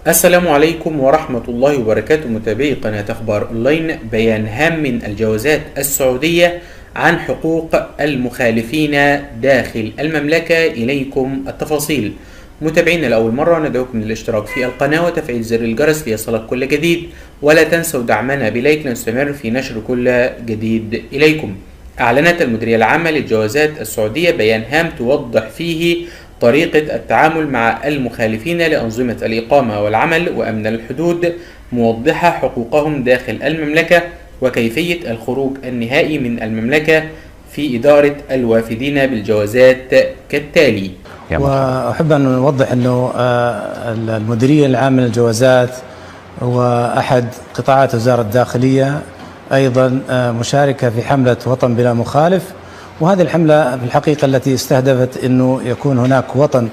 السلام عليكم ورحمة الله وبركاته، متابعي قناة أخبار أونلاين. بيان هام من الجوازات السعودية عن حقوق المخالفين داخل المملكة. إليكم التفاصيل. متابعينا لأول مرة ندعوكم للاشتراك في القناة وتفعيل زر الجرس ليصلك كل جديد، ولا تنسوا دعمنا بلايك لنستمر في نشر كل جديد إليكم. أعلنت المديرية العامة للجوازات السعودية بيان هام توضح فيه طريقة التعامل مع المخالفين لأنظمة الإقامة والعمل وأمن الحدود، موضحة حقوقهم داخل المملكة وكيفية الخروج النهائي من المملكة في إدارة الوافدين بالجوازات كالتالي. وأحب أن نوضح أنه المديرية العامة للجوازات وأحد قطاعات وزارة الداخلية أيضا مشاركة في حملة وطن بلا مخالف، وهذه الحملة في الحقيقة التي استهدفت أنه يكون هناك وطن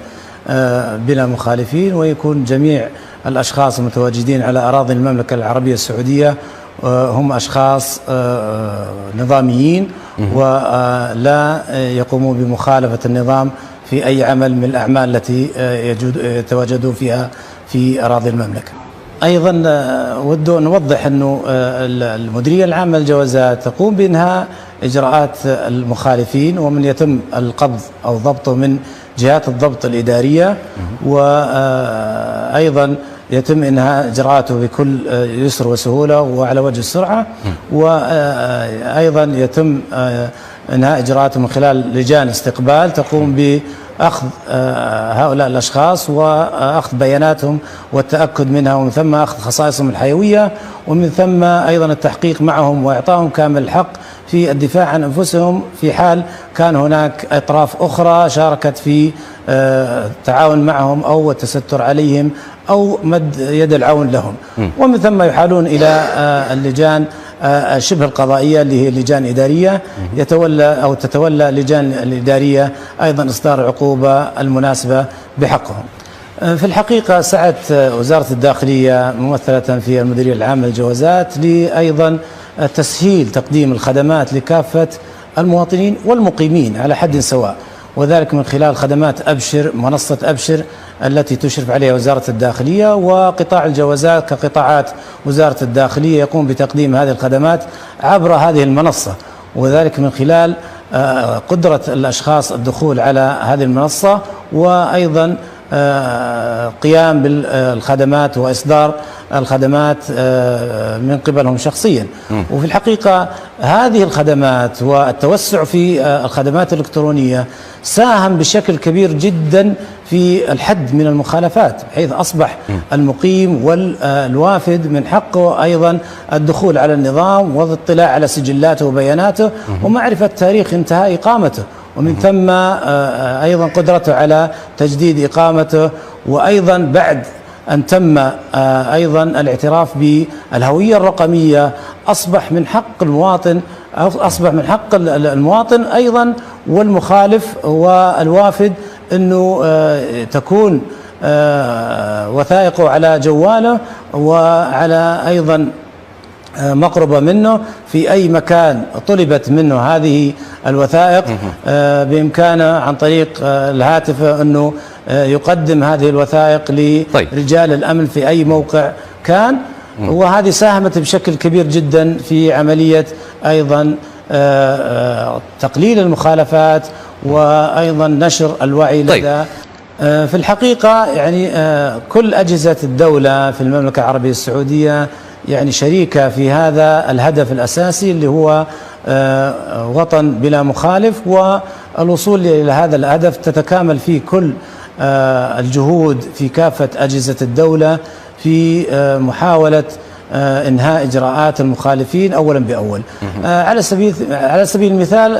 بلا مخالفين، ويكون جميع الأشخاص المتواجدين على أراضي المملكة العربية السعودية هم أشخاص نظاميين ولا يقومون بمخالفة النظام في أي عمل من الأعمال التي يتواجدون فيها في أراضي المملكة. أيضا نوضح أنه المديرية العامة للجوازات تقوم بإنهاء إجراءات المخالفين ومن يتم القبض أو ضبطه من جهات الضبط الإدارية، وأيضا يتم إنهاء إجراءاته بكل يسر وسهولة وعلى وجه السرعة، وأيضا يتم إنهاء إجراءاته من خلال لجان استقبال تقوم بأخذ هؤلاء الأشخاص وأخذ بياناتهم والتأكد منها، ومن ثم أخذ خصائصهم الحيوية، ومن ثم أيضا التحقيق معهم وإعطائهم كامل الحق في الدفاع عن أنفسهم في حال كان هناك أطراف أخرى شاركت في التعاون معهم أو التستر عليهم أو مد يد العون لهم. ومن ثم يحالون إلى اللجان شبه القضائية اللي هي لجان إدارية تتولى اللجان الإدارية أيضا إصدار العقوبة المناسبة بحقهم. في الحقيقة سعت وزارة الداخلية ممثلة في المديرية العامة للجوازات لأيضا تسهيل تقديم الخدمات لكافة المواطنين والمقيمين على حد سواء، وذلك من خلال خدمات أبشر، منصة أبشر التي تشرف عليها وزارة الداخلية، وقطاع الجوازات كقطاعات وزارة الداخلية يقوم بتقديم هذه الخدمات عبر هذه المنصة، وذلك من خلال قدرة الأشخاص الدخول على هذه المنصة، وأيضا قيام بالخدمات وإصدار الخدمات من قبلهم شخصيا. وفي الحقيقة هذه الخدمات والتوسع في الخدمات الإلكترونية ساهم بشكل كبير جدا في الحد من المخالفات، بحيث أصبح المقيم والوافد من حقه أيضا الدخول على النظام والاطلاع على سجلاته وبياناته ومعرفة تاريخ انتهاء إقامته، ومن ثم أيضا قدرته على تجديد إقامته، وأيضا بعد أن تم أيضا الاعتراف بالهوية الرقمية أصبح من حق المواطن أيضا والمخالف والوافد أنه تكون وثائقه على جواله وعلى أيضا مقربة منه في أي مكان طلبت منه هذه الوثائق، بإمكانه عن طريق الهاتف أنه يقدم هذه الوثائق لرجال الأمن في أي موقع كان. وهذه ساهمت بشكل كبير جدا في عملية أيضا تقليل المخالفات وأيضا نشر الوعي لدى في الحقيقة يعني كل أجهزة الدولة في المملكة العربية السعودية يعني شريكة في هذا الهدف الأساسي اللي هو وطن بلا مخالف، والوصول إلى هذا الهدف تتكامل فيه كل الجهود في كافة أجهزة الدولة في محاولة إنهاء إجراءات المخالفين أولا بأول. على سبيل المثال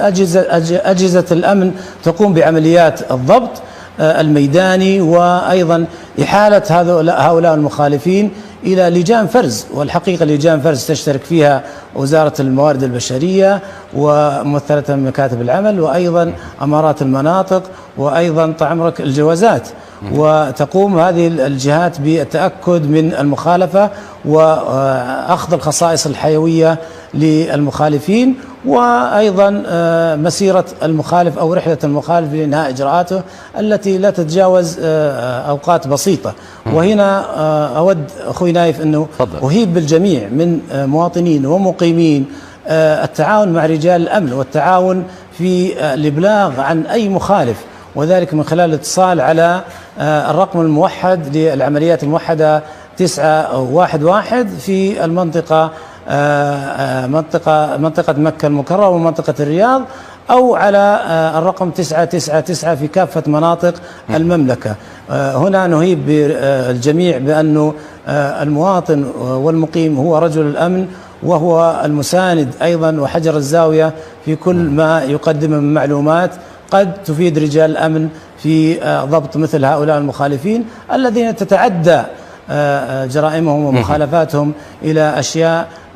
أجهزة الأمن تقوم بعمليات الضبط الميداني وأيضا إحالة هؤلاء المخالفين إلى لجان فرز، والحقيقة لجان فرز تشترك فيها وزارة الموارد البشرية وممثلة من مكاتب العمل وأيضا أمارات المناطق وأيضا طعمرك الجوازات، وتقوم هذه الجهات بالتأكد من المخالفة وأخذ الخصائص الحيوية للمخالفين، وأيضا مسيرة المخالف أو رحلة المخالف لإنهاء إجراءاته التي لا تتجاوز أوقات بسيطة. وهنا أود أخوي نايف أنه أهيب بالجميع من مواطنين ومقيمين التعاون مع رجال الأمن والتعاون في الإبلاغ عن أي مخالف، وذلك من خلال الاتصال على الرقم الموحد للعمليات الموحدة 911 في المنطقة منطقة مكة المكرمة ومنطقة الرياض، أو على الرقم 999 في كافة مناطق المملكة. هنا نهيب بالجميع بأنه المواطن والمقيم هو رجل الأمن، وهو المساند أيضا وحجر الزاوية في كل ما يقدم من معلومات قد تفيد رجال الأمن في ضبط مثل هؤلاء المخالفين الذين تتعدى جرائمهم ومخالفاتهم إلى أشياء